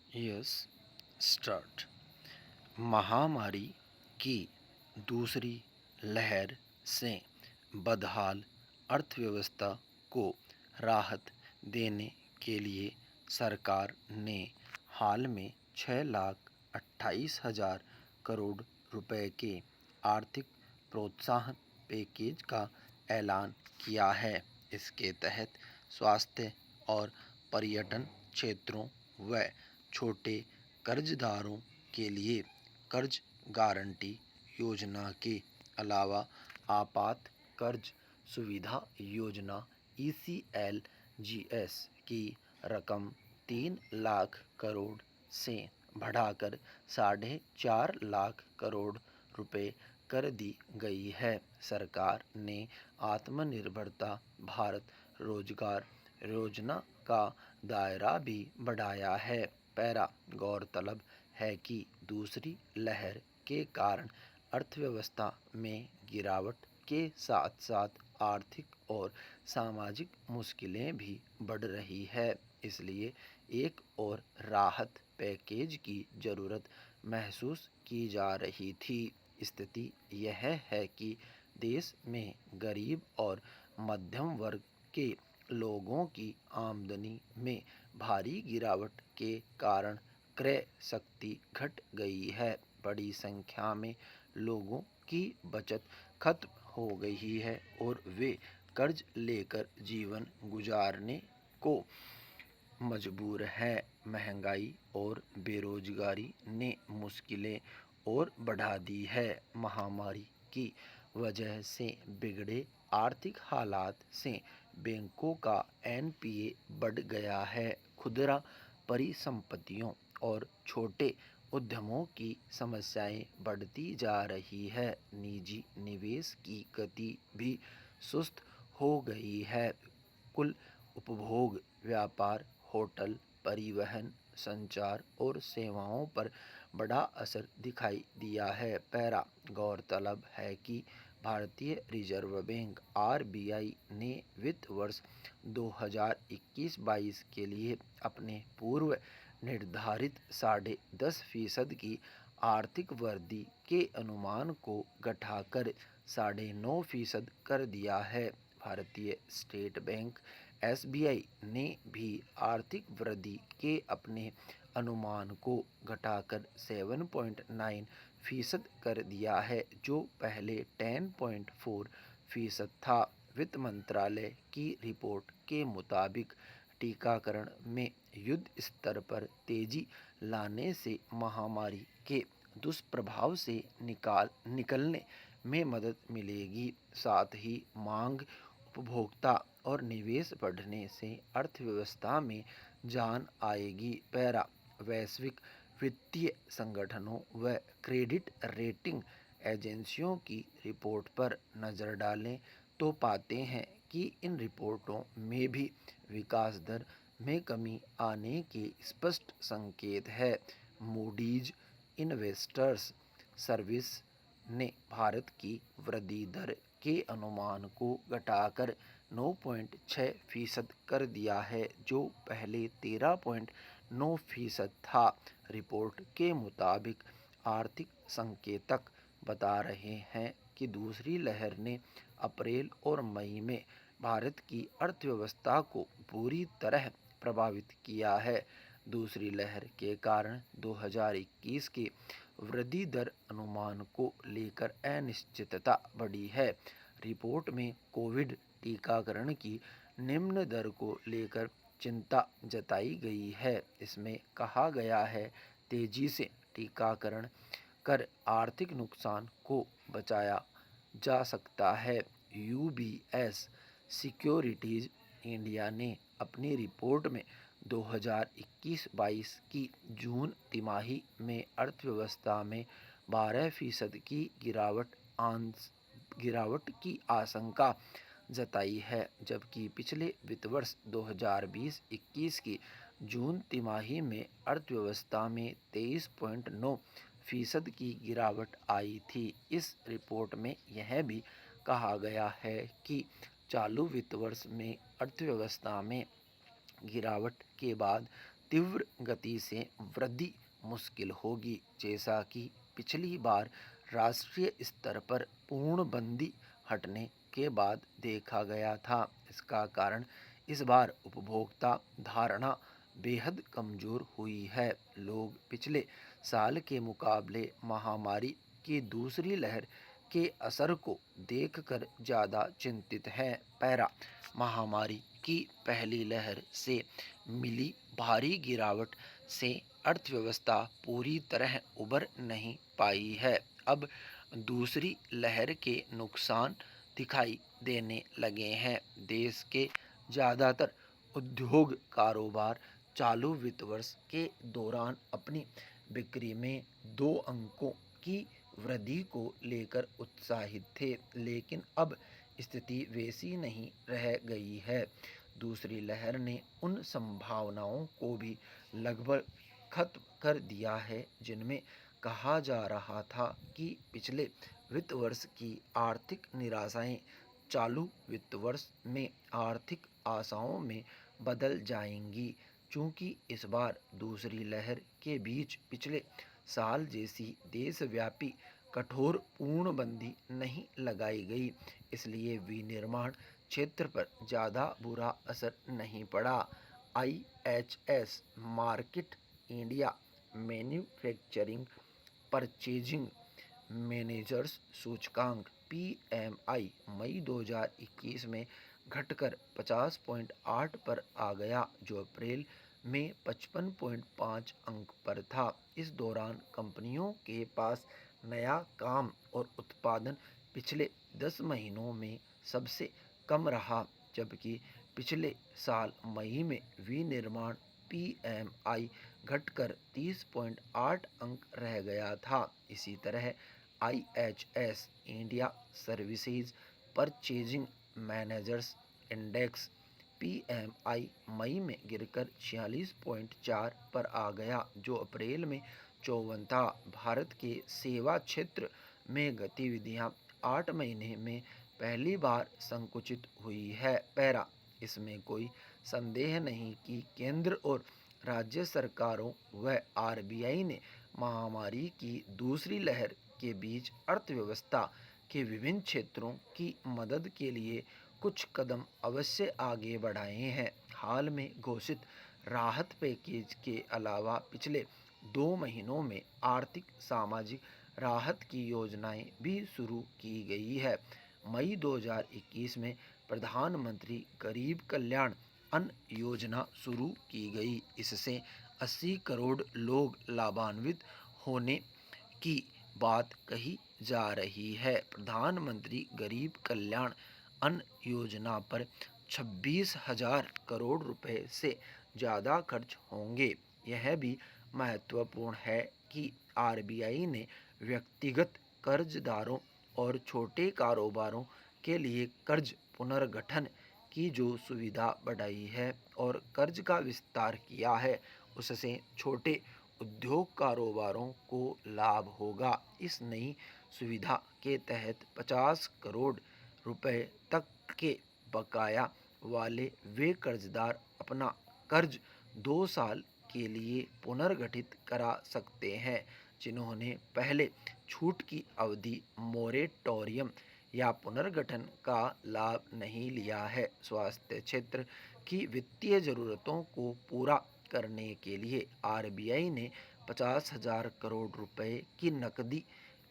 Yes start. महामारी की दूसरी लहर से बदहाल अर्थव्यवस्था को राहत देने के लिए सरकार ने हाल में 6,28,000 करोड़ रुपए के आर्थिक प्रोत्साहन पैकेज का ऐलान किया है। इसके तहत स्वास्थ्य और पर्यटन क्षेत्रों व छोटे कर्जदारों के लिए कर्ज गारंटी योजना के अलावा आपात कर्ज सुविधा योजना ECLGS की रकम 3 लाख करोड़ से बढ़ाकर 4.5 लाख करोड़ रुपए कर दी गई है। सरकार ने आत्मनिर्भरता भारत रोजगार योजना का दायरा भी बढ़ाया है। गौरतलब है कि दूसरी लहर के कारण अर्थव्यवस्था में गिरावट के साथ साथ आर्थिक और सामाजिक मुश्किलें भी बढ़ रही है। इसलिए एक और राहत पैकेज की ज़रूरत महसूस की जा रही थी। स्थिति यह है कि देश में गरीब और मध्यम वर्ग के लोगों की आमदनी में भारी गिरावट के कारण क्रय शक्ति घट गई है। बड़ी संख्या में लोगों की बचत खत्म हो गई है और वे कर्ज लेकर जीवन गुजारने को मजबूर है। महंगाई और बेरोजगारी ने मुश्किलें और बढ़ा दी है। महामारी की वजह से बिगड़े आर्थिक हालात से बैंकों का NPA बढ़ गया है। खुदरा परिसंपत्तियों और छोटे उद्यमों की समस्याएं बढ़ती जा रही है। निजी निवेश की गति भी सुस्त हो गई है। कुल उपभोग, व्यापार, होटल, परिवहन, संचार और सेवाओं पर बड़ा असर दिखाई दिया है। गौरतलब है कि भारतीय रिजर्व बैंक RBI ने वित्त वर्ष 2021-22 के लिए अपने पूर्व निर्धारित 10.5% की आर्थिक वृद्धि के अनुमान को घटाकर 9.5% कर दिया है। भारतीय स्टेट बैंक SBI ने भी आर्थिक वृद्धि के अपने अनुमान को घटाकर 7.9% कर दिया है, जो पहले 10.4% था। वित्त मंत्रालय की रिपोर्ट के मुताबिक टीकाकरण में युद्ध स्तर पर तेजी लाने से महामारी के दुष्प्रभाव से निकलने में मदद मिलेगी। साथ ही मांग, उपभोक्ता और निवेश बढ़ने से अर्थव्यवस्था में जान आएगी। वैश्विक वित्तीय संगठनों व क्रेडिट रेटिंग एजेंसियों की रिपोर्ट पर नज़र डालें तो पाते हैं कि इन रिपोर्टों में भी विकास दर में कमी आने के स्पष्ट संकेत है। मूडीज इन्वेस्टर्स सर्विस ने भारत की वृद्धि दर के अनुमान को घटाकर 9.6% कर दिया है, जो पहले 13.9% था। रिपोर्ट के मुताबिक आर्थिक संकेतक बता रहे हैं कि दूसरी लहर ने अप्रैल और मई में भारत की अर्थव्यवस्था को पूरी तरह प्रभावित किया है। दूसरी लहर के कारण 2021 के वृद्धि दर अनुमान को लेकर अनिश्चितता बढ़ी है। रिपोर्ट में कोविड टीकाकरण की निम्न दर को लेकर चिंता जताई गई है। इसमें कहा गया है, तेजी से टीकाकरण कर आर्थिक नुकसान को बचाया जा सकता है। UBS सिक्योरिटीज इंडिया ने अपनी रिपोर्ट में 2021-22 की जून तिमाही में अर्थव्यवस्था में 12% की गिरावट की आशंका जताई है, जबकि पिछले वित्त वर्ष 2020-21 की जून तिमाही में अर्थव्यवस्था में 23.9% की गिरावट आई थी। इस रिपोर्ट में यह भी कहा गया है कि चालू वित्त वर्ष में अर्थव्यवस्था में गिरावट के बाद तीव्र गति से वृद्धि मुश्किल होगी, जैसा कि पिछली बार राष्ट्रीय स्तर पर पूर्णबंदी हटने के बाद देखा गया था। इसका कारण इस बार उपभोक्ता धारणा बेहद कमजोर हुई है। लोग पिछले साल के मुकाबले महामारी की दूसरी लहर के असर को देखकर ज़्यादा चिंतित हैं। पैरा महामारी की पहली लहर से मिली भारी गिरावट से अर्थव्यवस्था पूरी तरह उबर नहीं पाई है। अब दूसरी लहर के नुकसान दिखाई देने लगे हैं। देश के ज़्यादातर उद्योग कारोबार चालू वित्त वर्ष के दौरान अपनी बिक्री में 2 अंकों की वृद्धि को लेकर उत्साहित थे, लेकिन अब स्थिति वैसी नहीं रह गई है। दूसरी लहर ने उन संभावनाओं को भी लगभग खत्म कर दिया है जिनमें कहा जा रहा था कि पिछले वित्त वर्ष की आर्थिक निराशाएं चालू वित्त वर्ष में आर्थिक आशाओं में बदल जाएंगी। चूंकि इस बार दूसरी लहर के बीच पिछले साल जैसी देशव्यापी कठोर पूर्णबंदी नहीं लगाई गई, इसलिए विनिर्माण क्षेत्र पर ज़्यादा बुरा असर नहीं पड़ा। IHS market India manufacturing purchasing managers सूचकांक PMI मई 2021 में घटकर 50.8 पर आ गया, जो अप्रैल में 55.5 अंक पर था। इस दौरान कंपनियों के पास नया काम और उत्पादन पिछले 10 महीनों में सबसे कम रहा, जबकि पिछले साल मई में विनिर्माण PMI घटकर 30.8 अंक रह गया था। इसी तरह IHS India services purchasing managers index PMI मई में गिरकर 46.4 पर आ गया, जो अप्रैल में 54 था। भारत के सेवा क्षेत्र में गतिविधियां 8 महीने में पहली बार संकुचित हुई है। पैरा इसमें कोई संदेह नहीं कि केंद्र और राज्य सरकारों व RBI ने महामारी की दूसरी लहर के बीच अर्थव्यवस्था के विभिन्न क्षेत्रों की मदद के लिए कुछ कदम अवश्य आगे बढ़ाए हैं। हाल में घोषित राहत पैकेज के अलावा पिछले 2 महीनों में आर्थिक सामाजिक राहत की योजनाएं भी शुरू की गई है। मई 2021 में प्रधानमंत्री गरीब कल्याण अन्न योजना शुरू की गई। इससे 80 करोड़ लोग लाभान्वित होने की बात कही जा रही है। प्रधानमंत्री गरीब कल्याण अन्न योजना पर 26,000 करोड़ रुपए से ज़्यादा खर्च होंगे। यह भी महत्वपूर्ण है कि RBI ने व्यक्तिगत कर्जदारों और छोटे कारोबारों के लिए कर्ज पुनर्गठन की जो सुविधा बढ़ाई है और कर्ज का विस्तार किया है, उससे छोटे उद्योग कारोबारों को लाभ होगा। इस नई सुविधा के तहत 50 करोड़ रुपए तक के बकाया वाले वे कर्जदार अपना कर्ज 2 साल के लिए पुनर्गठित करा सकते हैं, जिन्होंने पहले छूट की अवधि, मोरेटोरियम या पुनर्गठन का लाभ नहीं लिया है। स्वास्थ्य क्षेत्र की वित्तीय ज़रूरतों को पूरा करने के लिए RBI ने 50,000 करोड़ रुपए की नकदी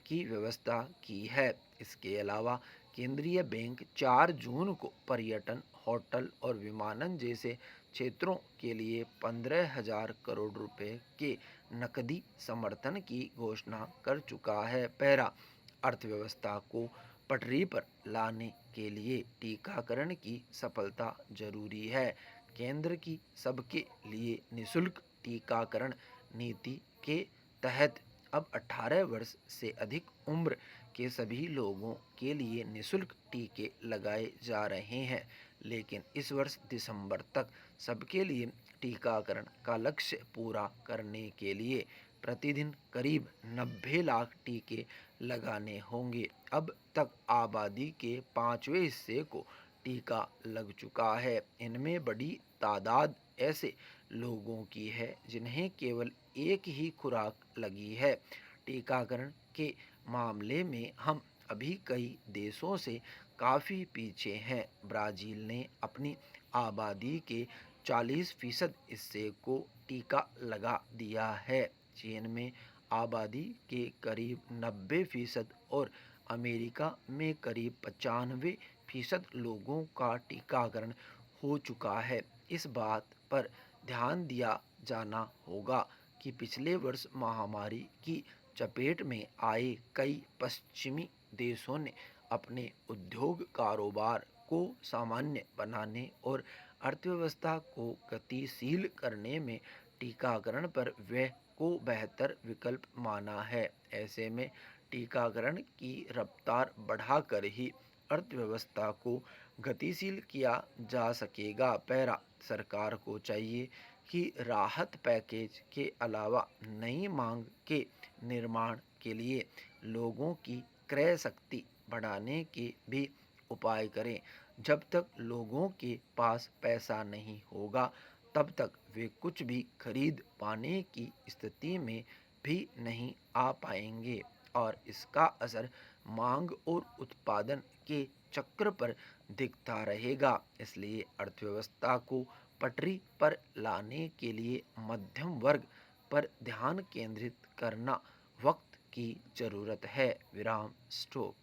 की व्यवस्था की है। इसके अलावा केंद्रीय बैंक 4 जून को पर्यटन, होटल और विमानन जैसे क्षेत्रों के लिए 15,000 करोड़ रुपए के नकदी समर्थन की घोषणा कर चुका है। पैरा अर्थव्यवस्था को पटरी पर लाने के लिए टीकाकरण की सफलता जरूरी है। केंद्र की सबके लिए निःशुल्क टीकाकरण नीति के तहत अब 18 वर्ष से अधिक उम्र के सभी लोगों के लिए निःशुल्क टीके लगाए जा रहे हैं, लेकिन इस वर्ष दिसंबर तक सबके लिए टीकाकरण का लक्ष्य पूरा करने के लिए प्रतिदिन करीब 90 लाख टीके लगाने होंगे। अब तक आबादी के 5वें हिस्से को टीका लग चुका है। इनमें बड़ी तादाद ऐसे लोगों की है जिन्हें केवल एक ही खुराक लगी है। टीकाकरण के मामले में हम अभी कई देशों से काफ़ी पीछे हैं। ब्राज़ील ने अपनी आबादी के 40% हिस्से को टीका लगा दिया है। चीन में आबादी के करीब 90% और अमेरिका में करीब 95% लोगों का टीकाकरण हो चुका है। इस बात पर ध्यान दिया जाना होगा कि पिछले वर्ष महामारी की चपेट में आए कई पश्चिमी देशों ने अपने उद्योग कारोबार को सामान्य बनाने और अर्थव्यवस्था को गतिशील करने में टीकाकरण पर व्यय को बेहतर विकल्प माना है। ऐसे में टीकाकरण की रफ्तार बढ़ाकर ही अर्थव्यवस्था को गतिशील किया जा सकेगा। पैरा सरकार को चाहिए कि राहत पैकेज के अलावा नई मांग के निर्माण के लिए लोगों की क्रय शक्ति बढ़ाने के भी उपाय करें। जब तक लोगों के पास पैसा नहीं होगा तब तक वे कुछ भी खरीद पाने की स्थिति में भी नहीं आ पाएंगे और इसका असर मांग और उत्पादन के चक्र पर दिखता रहेगा। इसलिए अर्थव्यवस्था को पटरी पर लाने के लिए मध्यम वर्ग पर ध्यान केंद्रित करना वक्त की ज़रूरत है। विराम स्टॉप।